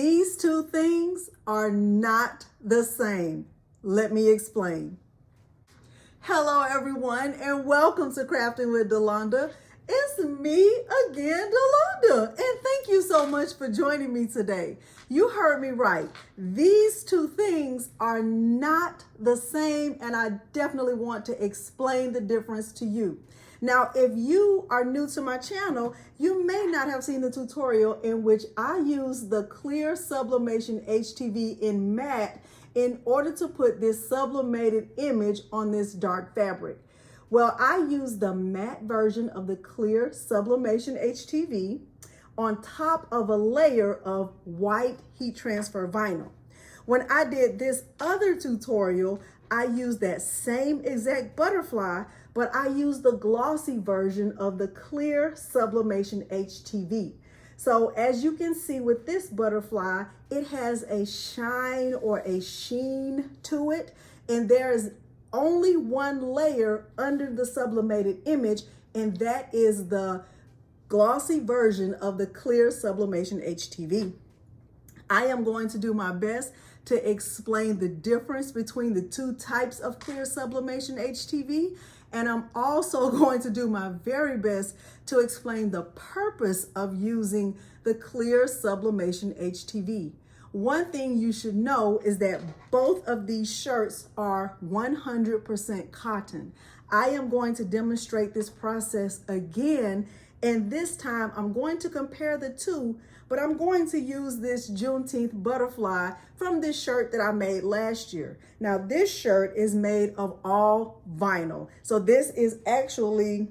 These two things are not the same. Let me explain. Hello everyone and welcome to Crafting with Delonda. It's me again, Delonda, and thank you so much for joining me today. You heard me right. These two things are not the same, and I definitely want to explain the difference to you. Now, if you are new to my channel, you may not have seen the tutorial in which I use the clear sublimation HTV in matte in order to put this sublimated image on this dark fabric. Well, I use the matte version of the clear sublimation HTV on top of a layer of white heat transfer vinyl. When I did this other tutorial, I used that same exact butterfly, but I used the glossy version of the clear sublimation HTV. So as you can see with this butterfly, it has a shine or a sheen to it, and there's only one layer under the sublimated image, and that is the glossy version of the clear sublimation HTV. I am going to do my best to explain the difference between the two types of clear sublimation HTV, and I'm also going to do my very best to explain the purpose of using the clear sublimation HTV. One thing you should know is that both of these shirts are 100% cotton. I am going to demonstrate this process again, and this time I'm going to compare the two, but I'm going to use this Juneteenth butterfly from this shirt that I made last year. Now, this shirt is made of all vinyl. So this is actually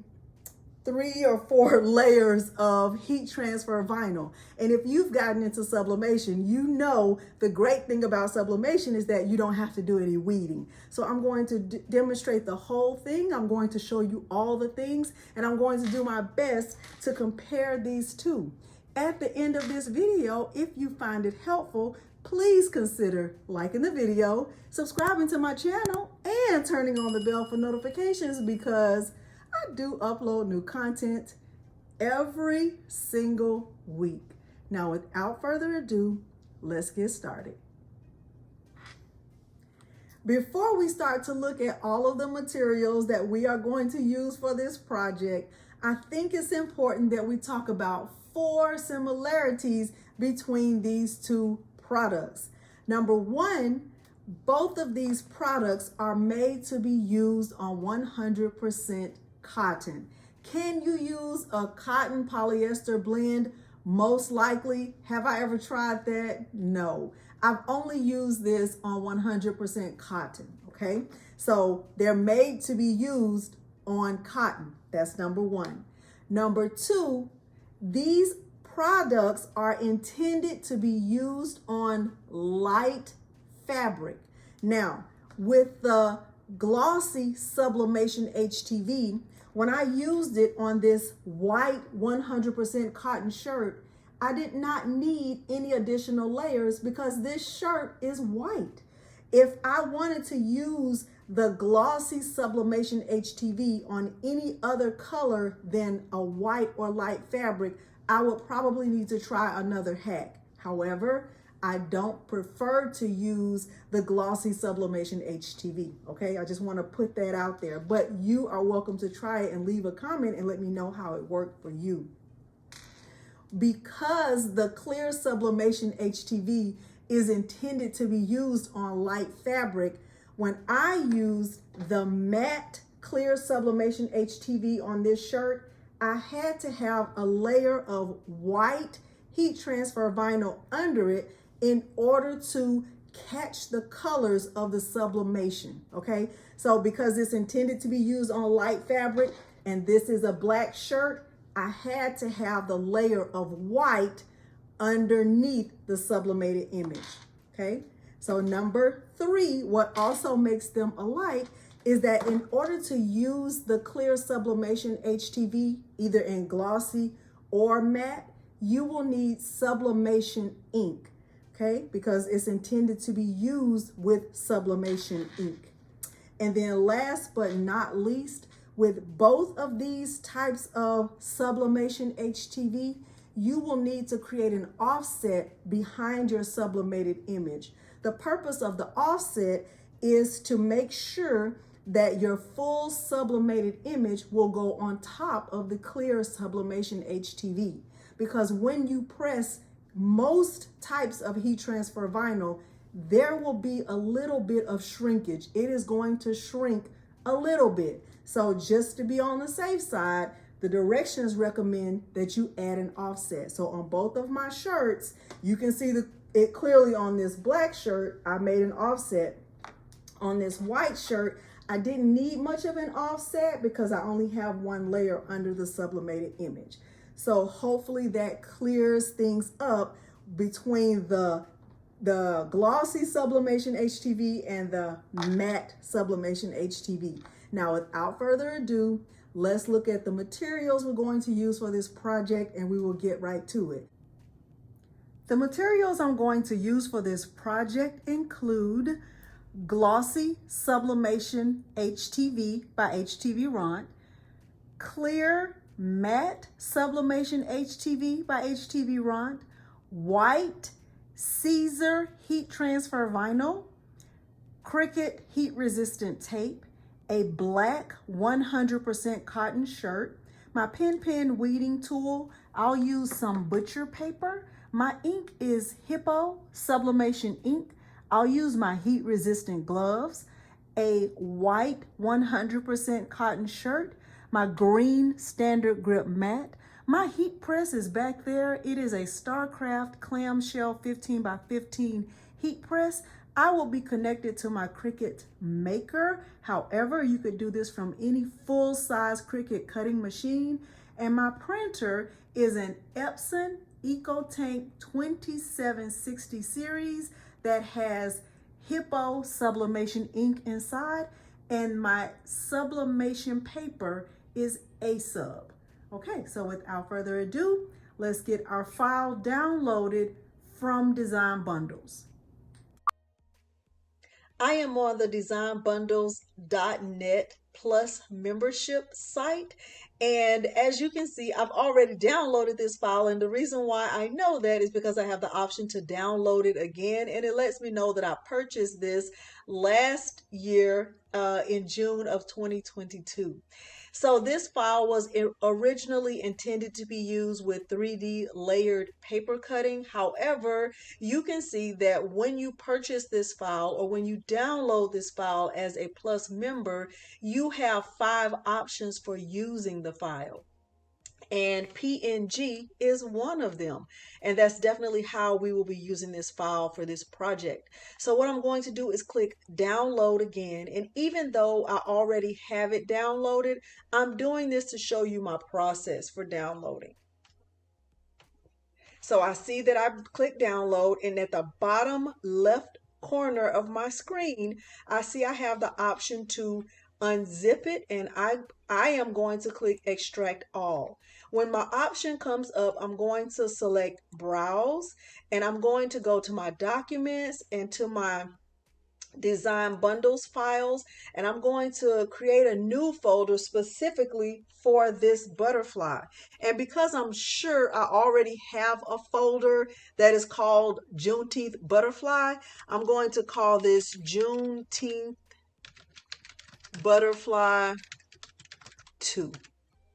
3 or 4 layers of heat transfer vinyl. And if you've gotten into sublimation, you know the great thing about sublimation is that you don't have to do any weeding. So I'm going to demonstrate the whole thing. I'm going to show you all the things, and I'm going to do my best to compare these two. At the end of this video, if you find it helpful, please consider liking the video, subscribing to my channel, and turning on the bell for notifications, because I do upload new content every single week. Now, without further ado, let's get started. Before we start to look at all of the materials that we are going to use for this project, I think it's important that we talk about 4 similarities between these two products. Number one, both of these products are made to be used on 100% cotton. Can you use a cotton polyester blend? Most likely. Have I ever tried that? No. I've only used this on 100% cotton, okay? So they're made to be used on cotton. That's number one. Number two, these products are intended to be used on light fabric. Now, with the glossy sublimation HTV, when I used it on this white 100% cotton shirt, I did not need any additional layers because this shirt is white. If I wanted to use the glossy sublimation HTV on any other color than a white or light fabric, I would probably need to try another hack. However, I don't prefer to use the glossy sublimation HTV, okay? I just want to put that out there, but you are welcome to try it and leave a comment and let me know how it worked for you. Because the clear sublimation HTV is intended to be used on light fabric, when I used the matte clear sublimation HTV on this shirt, I had to have a layer of white heat transfer vinyl under it in order to catch the colors of the sublimation, okay? So because it's intended to be used on light fabric and this is a black shirt, I had to have the layer of white underneath the sublimated image, okay? So number 3, what also makes them alike is that in order to use the clear sublimation HTV, either in glossy or matte, you will need sublimation ink, okay? Because it's intended to be used with sublimation ink. And then last but not least, with both of these types of sublimation HTV, you will need to create an offset behind your sublimated image. The purpose of the offset is to make sure that your full sublimated image will go on top of the clear sublimation HTV. Because when you press most types of heat transfer vinyl, there will be a little bit of shrinkage. It is going to shrink a little bit. So just to be on the safe side, the directions recommend that you add an offset. So on both of my shirts, you can see it clearly. On this black shirt, I made an offset. On this white shirt, I didn't need much of an offset because I only have one layer under the sublimated image. So hopefully that clears things up between the glossy sublimation HTV and the matte sublimation HTV. Now, without further ado, let's look at the materials we're going to use for this project, and we will get right to it. The materials I'm going to use for this project include glossy sublimation HTV by HTV, clear matte sublimation HTV by HTV, white Caesar heat transfer vinyl, Cricut heat resistant tape, a black 100% cotton shirt, my pen weeding tool. I'll use some butcher paper. My ink is Hippo Sublimation ink. I'll use my heat resistant gloves, a white 100% cotton shirt, my green standard grip mat. My heat press is back there. It is a StarCraft clamshell 15 by 15 heat press. I will be connected to my Cricut maker. However, you could do this from any full-size Cricut cutting machine. And my printer is an Epson EcoTank 2760 series that has Hippo sublimation ink inside, and my sublimation paper is a sub. Okay, so without further ado, let's get our file downloaded from Design Bundles. I am on the designbundles.net plus membership site. And as you can see, I've already downloaded this file. And the reason why I know that is because I have the option to download it again. And it lets me know that I purchased this last year in June of 2022. So this file was originally intended to be used with 3D layered paper cutting. However, you can see that when you purchase this file or when you download this file as a Plus member, you have 5 options for using the file. And PNG is one of them. And that's definitely how we will be using this file for this project. So what I'm going to do is click download again. And even though I already have it downloaded, I'm doing this to show you my process for downloading. So I see that I've clicked download, and at the bottom left corner of my screen, I see I have the option to unzip it, and I am going to click extract all. When my option comes up, I'm going to select browse, and I'm going to go to my documents and to my design bundles files, and I'm going to create a new folder specifically for this butterfly. And because I'm sure I already have a folder that is called Juneteenth Butterfly, I'm going to call this Juneteenth Butterfly 2.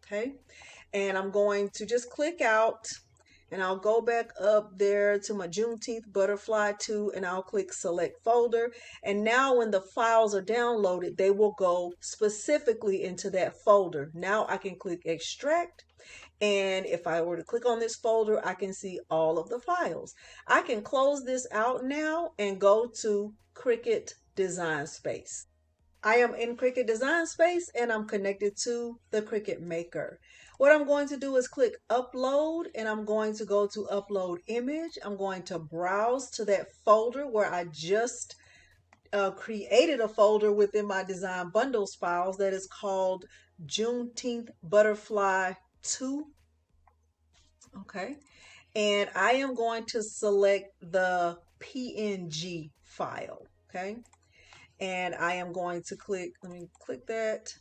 Okay, and I'm going to just click out, and I'll go back up there to my Juneteenth Butterfly 2, and I'll click select folder. And now when the files are downloaded, they will go specifically into that folder. Now I can click extract, and if I were to click on this folder, I can see all of the files. I can close this out now and go to Cricut Design Space. I am in Cricut Design Space, and I'm connected to the Cricut Maker. What I'm going to do is click upload, and I'm going to go to upload image. I'm going to browse to that folder where I just created a folder within my design bundles files that is called Juneteenth Butterfly 2. Okay, and I am going to select the PNG file. Okay, and I am going to click, let me click that,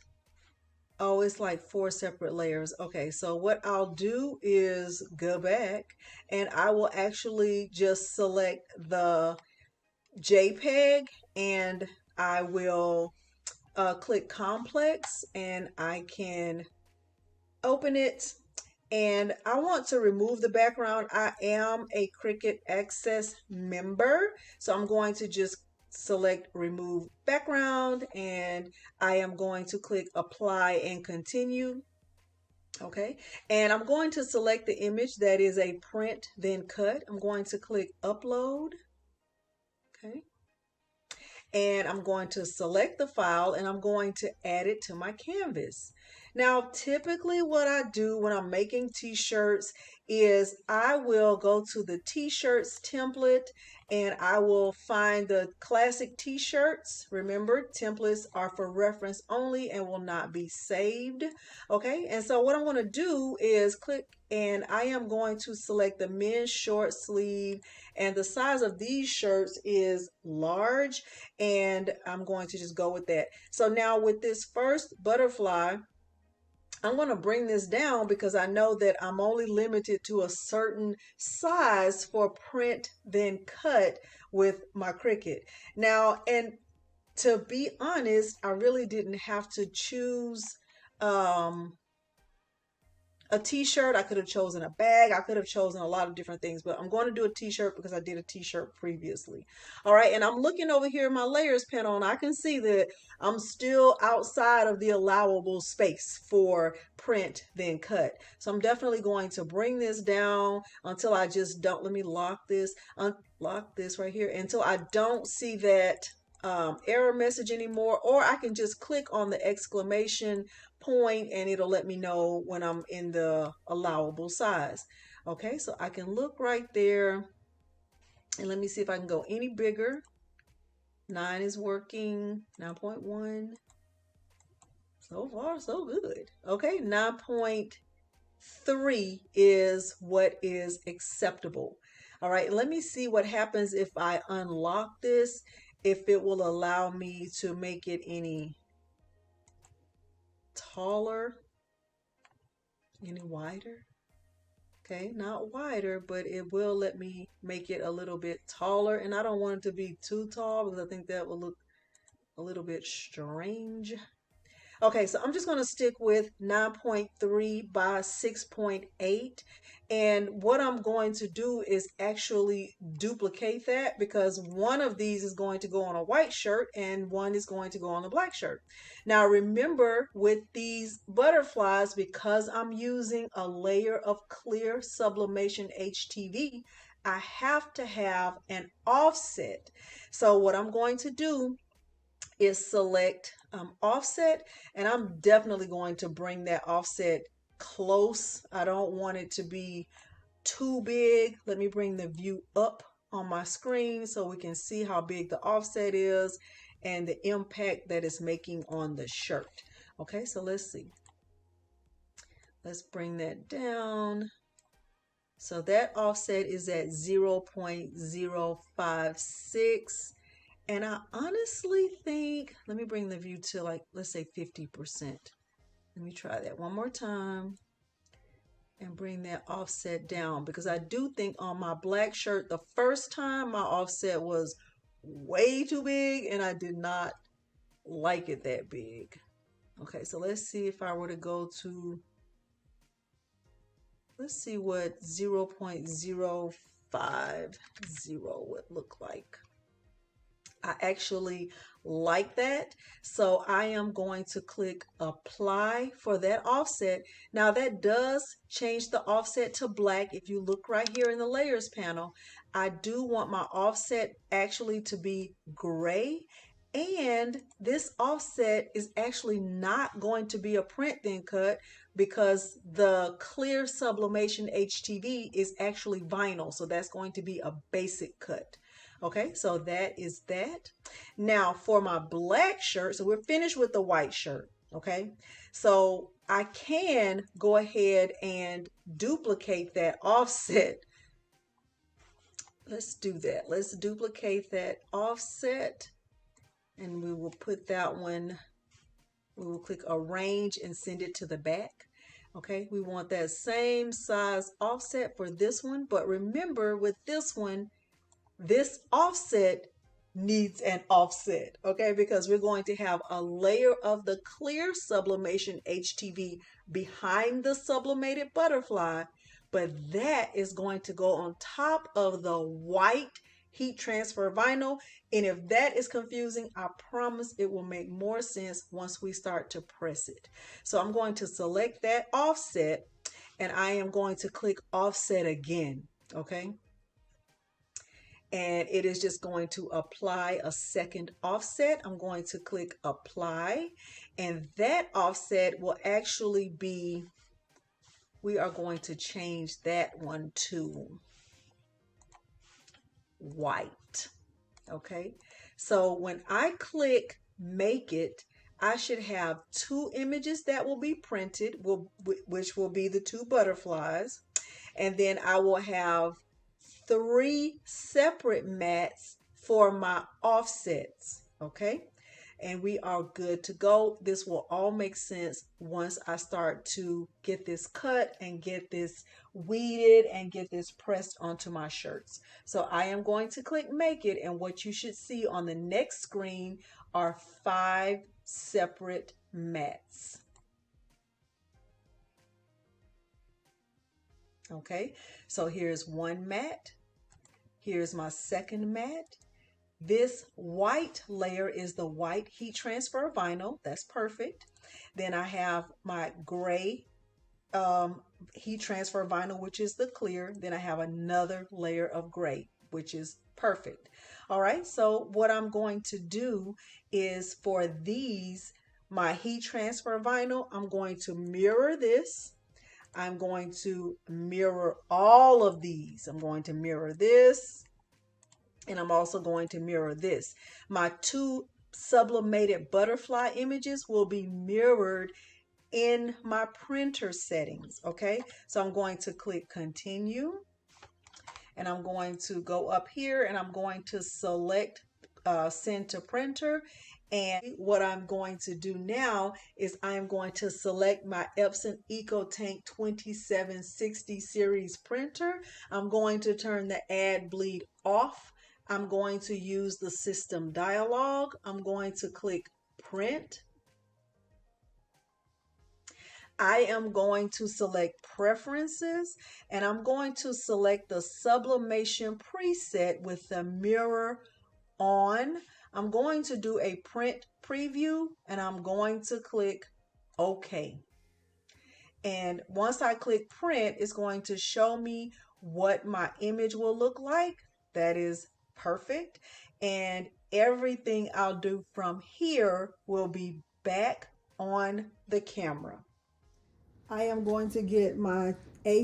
Oh, it's like 4 separate layers. Okay, so what I'll do is go back and I will actually just select the JPEG and I will click complex and I can open it, and I want to remove the background. I am a Cricut Access member, so I'm going to just select remove background and I am going to click apply and continue. Okay, and I'm going to select the image that is a print then cut. I'm going to click upload. Okay, and I'm going to select the file and I'm going to add it to my canvas. Now, typically what I do when I'm making t-shirts is I will go to the t-shirts template and I will find the classic t-shirts. Remember, templates are for reference only and will not be saved. Okay, and so what I'm going to do is click and I am going to select the men's short sleeve, and the size of these shirts is large, and I'm going to just go with that. So now with this first butterfly, I'm going to bring this down because I know that I'm only limited to a certain size for print then cut with my Cricut. Now, and to be honest, I really didn't have to choose a t-shirt. I could have chosen a bag. I could have chosen a lot of different things, but I'm going to do a t-shirt because I did a t-shirt previously. All right, and I'm looking over here in my layers panel and I can see that I'm still outside of the allowable space for print then cut. So I'm definitely going to bring this down until I just don't, let me lock this, unlock this right here, until I don't see that error message anymore, or I can just click on the exclamation point and it'll let me know when I'm in the allowable size. Okay, so I can look right there and let me see if I can go any bigger. 9 is working, 9.1. So far, so good. Okay, 9.3 is what is acceptable. All right, let me see what happens if I unlock this, if it will allow me to make it any taller, any wider. Okay, not wider, but it will let me make it a little bit taller, and I don't want it to be too tall because I think that will look a little bit strange. Okay, so I'm just going to stick with 9.3 by 6.8. And what I'm going to do is actually duplicate that, because one of these is going to go on a white shirt and one is going to go on a black shirt. Now remember, with these butterflies, because I'm using a layer of clear sublimation HTV, I have to have an offset. So what I'm going to do is select offset, and I'm definitely going to bring that offset close. I don't want it to be too big. Let me bring the view up on my screen so we can see how big the offset is and the impact that it's making on the shirt. Okay, so let's see. Let's bring that down. So that offset is at 0.056. And I honestly think, let me bring the view to, like, let's say 50%. Let me try that one more time and bring that offset down, because I do think on my black shirt, the first time my offset was way too big and I did not like it that big. Okay, so let's see if I were to go to, let's see what 0.050 would look like. I actually like that. So I am going to click apply for that offset. Now that does change the offset to black. If you look right here in the layers panel, I do want my offset actually to be gray. And this offset is actually not going to be a print then cut, because the clear sublimation HTV is actually vinyl. So that's going to be a basic cut. Okay, so that is that. Now for my black shirt, so we're finished with the white shirt. Okay, so I can go ahead and duplicate that offset. Let's do that. Let's duplicate that offset, and we will put that one We will click arrange and send it to the back. Okay, we want that same size offset for this one, but remember with this one, this offset needs an offset, okay, because we're going to have a layer of the clear sublimation HTV behind the sublimated butterfly, but that is going to go on top of the white heat transfer vinyl. And if that is confusing, I promise it will make more sense once we start to press it. So I'm going to select that offset and I am going to click offset again, okay? And it is just going to apply a second offset. I'm going to click apply, and that offset will actually be, we are going to change that one to white. Okay, so when I click make it, I should have two images that will be printed, which will be the two butterflies, and then I will have three separate mats for my offsets, okay? And we are good to go. This will all make sense once I start to get this cut and get this weeded and get this pressed onto my shirts. So I am going to click make it, and what you should see on the next screen are 5 separate mats. Okay, so here's one mat. Here's my second mat. This white layer is the white heat transfer vinyl. That's perfect. Then I have my gray heat transfer vinyl, which is the clear. Then I have another layer of gray, which is perfect. All right, so what I'm going to do is for these, my heat transfer vinyl, I'm going to mirror this. I'm going to mirror all of these. I'm going to mirror this, and I'm also going to mirror this. My two sublimated butterfly images will be mirrored in my printer settings, okay? So I'm going to click continue, and I'm going to go up here, and I'm going to select send to printer. And what I'm going to do now is I am going to select my Epson EcoTank 2760 series printer. I'm going to turn the add bleed off. I'm going to use the system dialog. I'm going to click print. I am going to select preferences, and I'm going to select the sublimation preset with the mirror on. I'm going to do a print preview, and I'm going to click OK. And once I click print, it's going to show me what my image will look like. That is perfect. And everything I'll do from here will be back on the camera. I am going to get my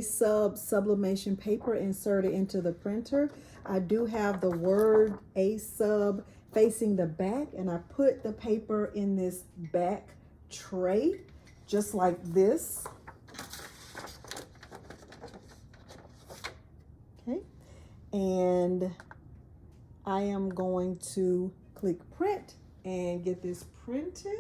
sublimation paper inserted into the printer. I do have the word sub facing the back, and I put the paper in this back tray just like this. Okay, and I am going to click print and get this printed.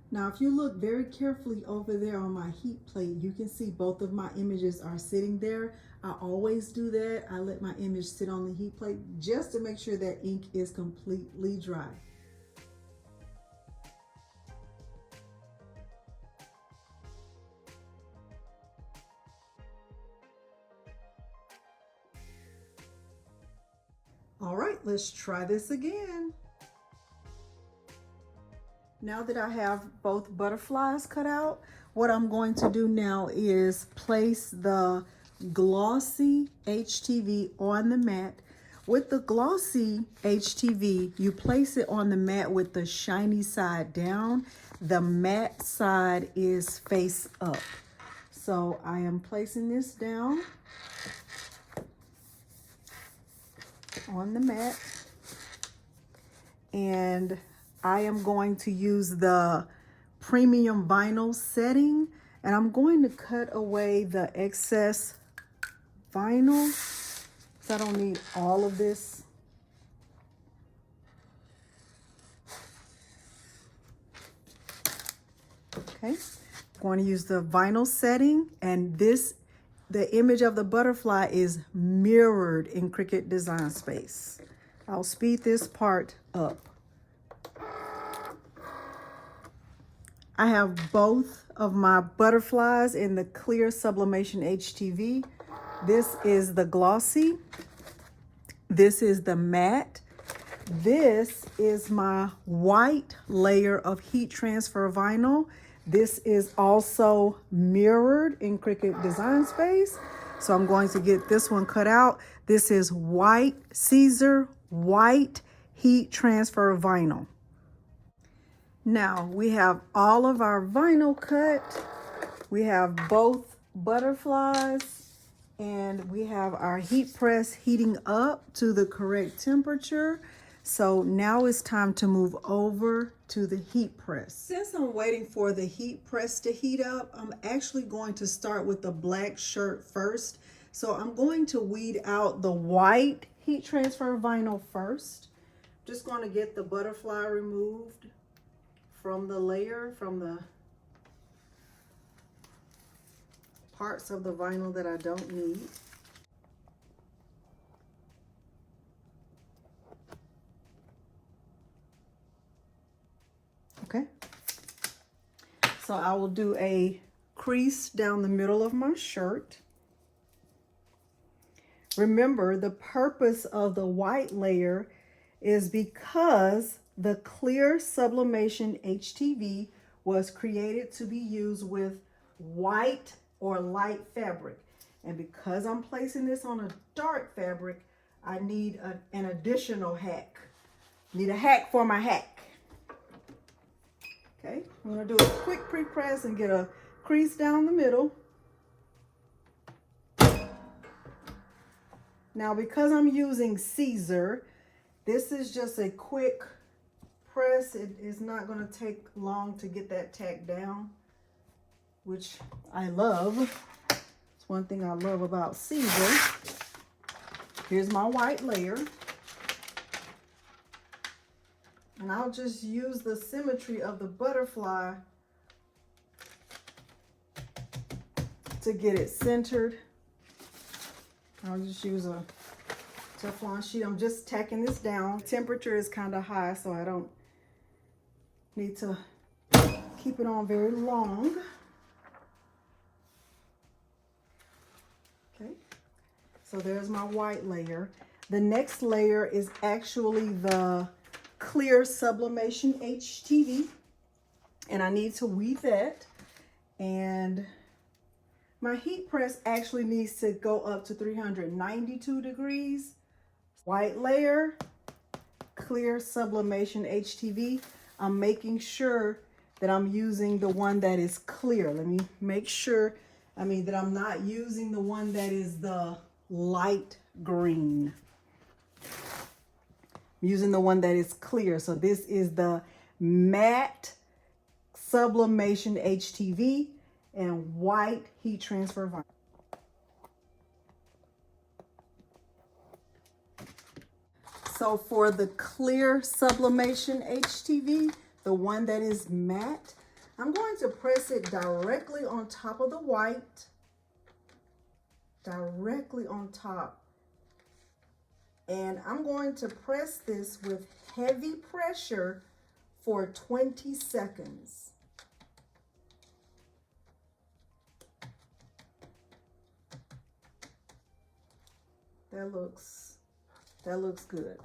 Now, if you look very carefully over there on my heat plate, you can see both of my images are sitting there. I always do that. I let my image sit on the heat plate just to make sure that ink is completely dry. All right, let's try this again. Now that I have both butterflies cut out, what I'm going to do now is place the glossy HTV on the mat. With the glossy HTV, you place it on the mat with the shiny side down. The matte side is face up. So I am placing this down on the mat, and I am going to use the premium vinyl setting, and I'm going to cut away the excess vinyl So I don't need all of this. Okay, I'm going to use the vinyl setting, and the image of the butterfly is mirrored in Cricut Design Space. I'll speed this part up. I have both of my butterflies in the clear Sublimation HTV. This is the glossy. This is the matte. This is my white layer of heat transfer vinyl. This is also mirrored in Cricut Design Space. So I'm going to get this one cut out. This is white Caesar white heat transfer vinyl. Now we have all of our vinyl cut. We have both butterflies, and we have our heat press heating up to the correct temperature. So now it's time to move over to the heat press. Since I'm waiting for the heat press to heat up, I'm actually going to start with the black shirt first. So I'm going to weed out the white heat transfer vinyl first. Just going to get the butterfly removed from the layer, from the parts of the vinyl that I don't need. Okay, so I will do a crease down the middle of my shirt. Remember, the purpose of the white layer is because the clear Sublimation HTV was created to be used with white or light fabric. And because I'm placing this on a dark fabric, I need an additional hack. Need a hack for my hack. Okay, I'm going to do a quick pre-press and get a crease down the middle. Now, because I'm using Caesar, this is just a quick press. It is not going to take long to get that tack down, which I love. It's one thing I love about Caesar. Here's my white layer. And I'll just use the symmetry of the butterfly to get it centered. I'll just use a Teflon sheet. I'm just tacking this down. Temperature is kind of high, so I don't need to keep it on very long. Okay, so there's my white layer. The next layer is actually the clear Sublimation HTV, and I need to weave that. And my heat press actually needs to go up to 392 degrees. White layer, clear Sublimation HTV. I'm making sure that I'm using the one that is clear. Let me make sure, that I'm not using the one that is the light green. I'm using the one that is clear. So this is the matte Sublimation HTV and white heat transfer vinyl. So for the clear Sublimation HTV, the one that is matte, I'm going to press it directly on top of the white, directly on top. And I'm going to press this with heavy pressure for 20 seconds. That looks good.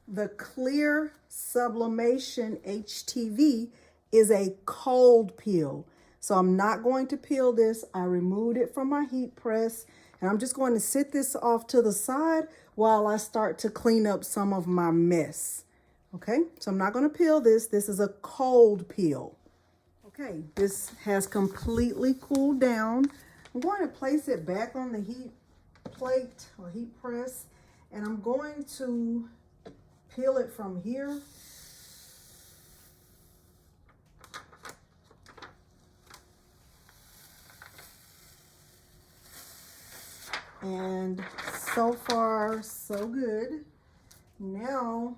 The clear Sublimation HTV is a cold peel. So I'm not going to peel this. I removed it from my heat press, and I'm just going to sit this off to the side while I start to clean up some of my mess. Okay, so I'm not going to peel this. This is a cold peel. Okay, this has completely cooled down. I'm going to place it back on the heat plate or heat press, and I'm going to peel it from here. And so far, so good. Now,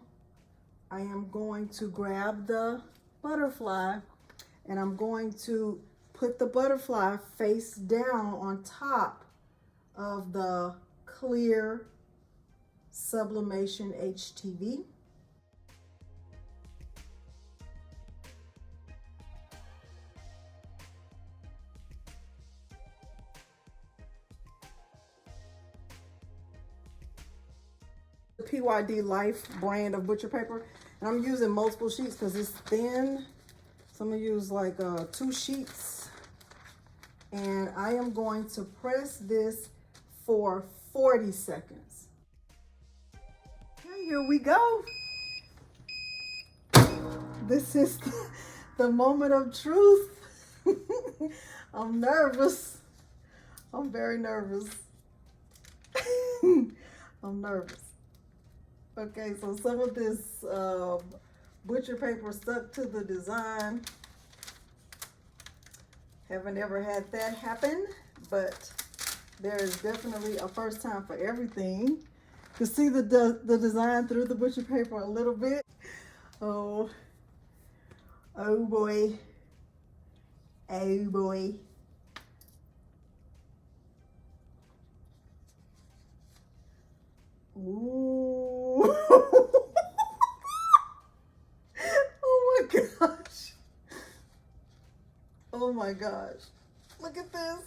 I am going to grab the butterfly and I'm going to put the butterfly face down on top of the clear Sublimation HTV. The PYD Life brand of butcher paper, and I'm using multiple sheets because it's thin. So I'm gonna use like 2 sheets, and I am going to press this for 40 seconds. Okay, here we go. This is the moment of truth. I'm nervous. I'm very nervous. I'm nervous. Okay, so some of this butcher paper stuck to the design. Haven't ever had that happen, but there is definitely a first time for everything. You see the design through the butcher paper a little bit. Oh boy. Oh boy. Ooh. Oh my gosh. Oh my gosh. Look at this.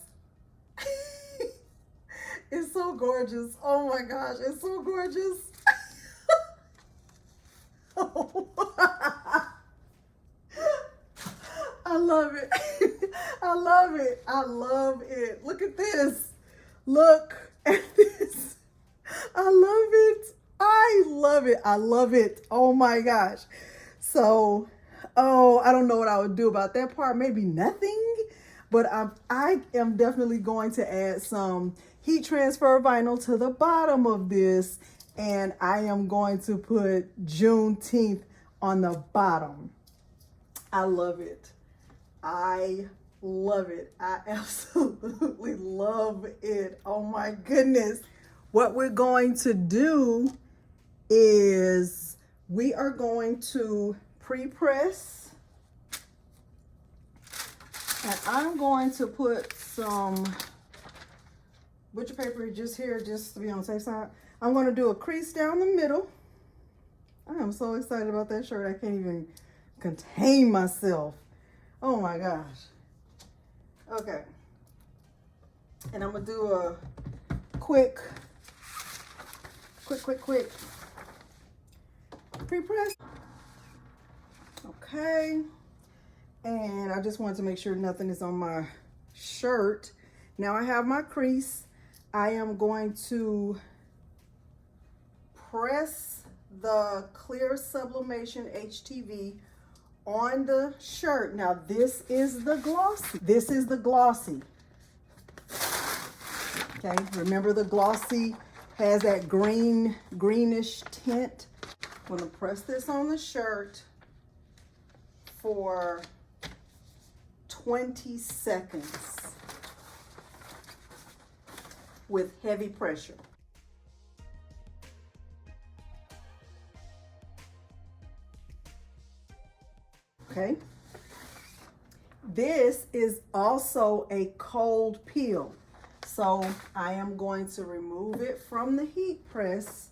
It's so gorgeous. Oh my gosh, it's so gorgeous. Oh. I love it. I love it. I love it. Look at this. Look at this. I love it. I love it. I love it. Oh my gosh. So, I don't know what I would do about that part. Maybe nothing. But I am definitely going to add some heat transfer vinyl to the bottom of this. And I am going to put Juneteenth on the bottom. I love it. I love it. I absolutely love it. Oh my goodness. What we're going to do is we are going to pre-press, and I'm going to put some butcher paper just here, just to be on the safe side. I'm going to do a crease down the middle. I am so excited about that shirt. I can't even contain myself. Oh my gosh. Okay. And I'm going to do a quick pre-press. Okay. And I just wanted to make sure nothing is on my shirt. Now I have my crease. I am going to press the clear Sublimation HTV on the shirt. Now this is the glossy. This is the glossy. Okay, remember the glossy has that greenish tint. I'm gonna press this on the shirt for 20 seconds with heavy pressure. Okay. This is also a cold peel. So I am going to remove it from the heat press,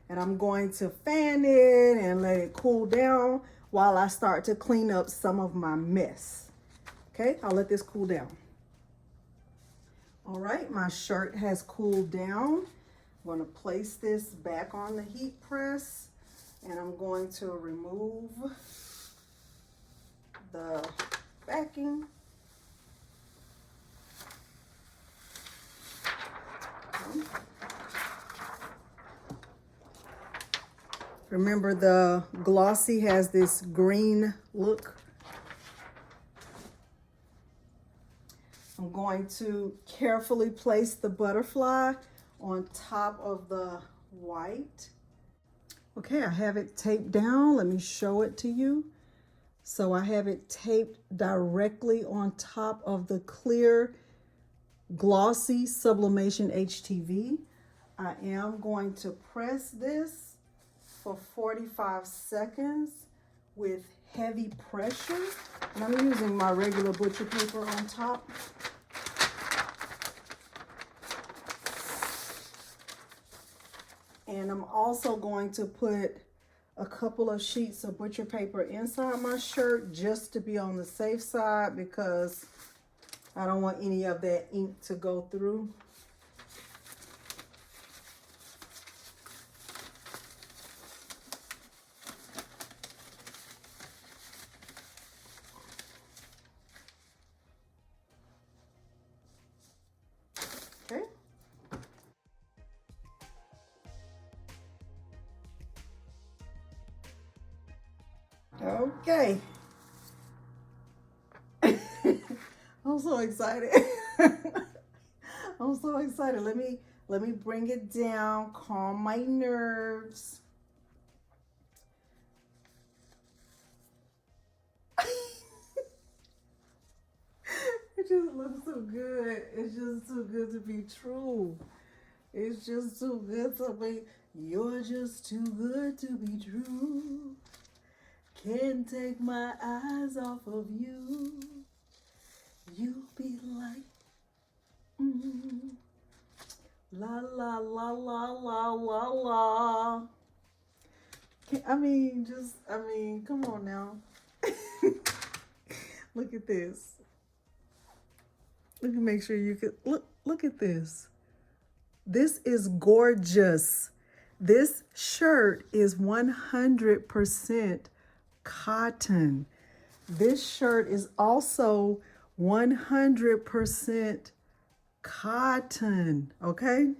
and I'm going to fan it and let it cool down while I start to clean up some of my mess. Okay, I'll let this cool down. All right, my shirt has cooled down. I'm going to place this back on the heat press, and I'm going to remove the backing. Remember, the glossy has this green look. I'm going to carefully place the butterfly on top of the white. Okay, I have it taped down. Let me show it to you. So I have it taped directly on top of the clear glossy Sublimation HTV. I am going to press this for 45 seconds with heavy pressure. And I'm using my regular butcher paper on top. And I'm also going to put a couple of sheets of butcher paper inside my shirt just to be on the safe side, because I don't want any of that ink to go through. Okay. Okay. I'm so excited. I'm so excited. Let me bring it down, calm my nerves. It just looks so good. It's just too good to be true. It's just too good to be. You're just too good to be true. Can't take my eyes off of you. You be like, la la la la la la la. Come on now. Look at this. Let me make sure you can look at this. This is gorgeous. This shirt is 100% cotton. This shirt is also 100% cotton, okay?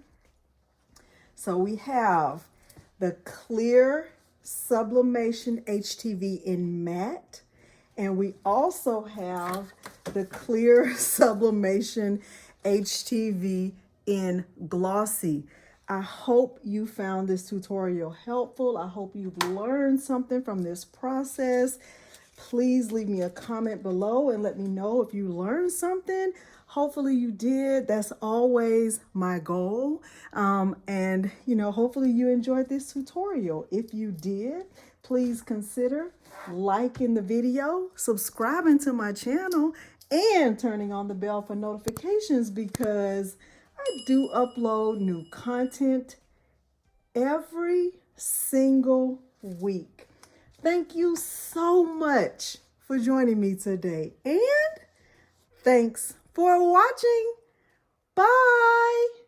So we have the clear Sublimation HTV in matte, and we also have the clear Sublimation HTV in glossy. I hope you found this tutorial helpful. I hope you've learned something from this process. Please leave me a comment below and let me know if you learned something. Hopefully you did. That's always my goal. And hopefully you enjoyed this tutorial. If you did, please consider liking the video, subscribing to my channel, and turning on the bell for notifications, because I do upload new content every single week. Thank you so much for joining me today, and thanks for watching. Bye.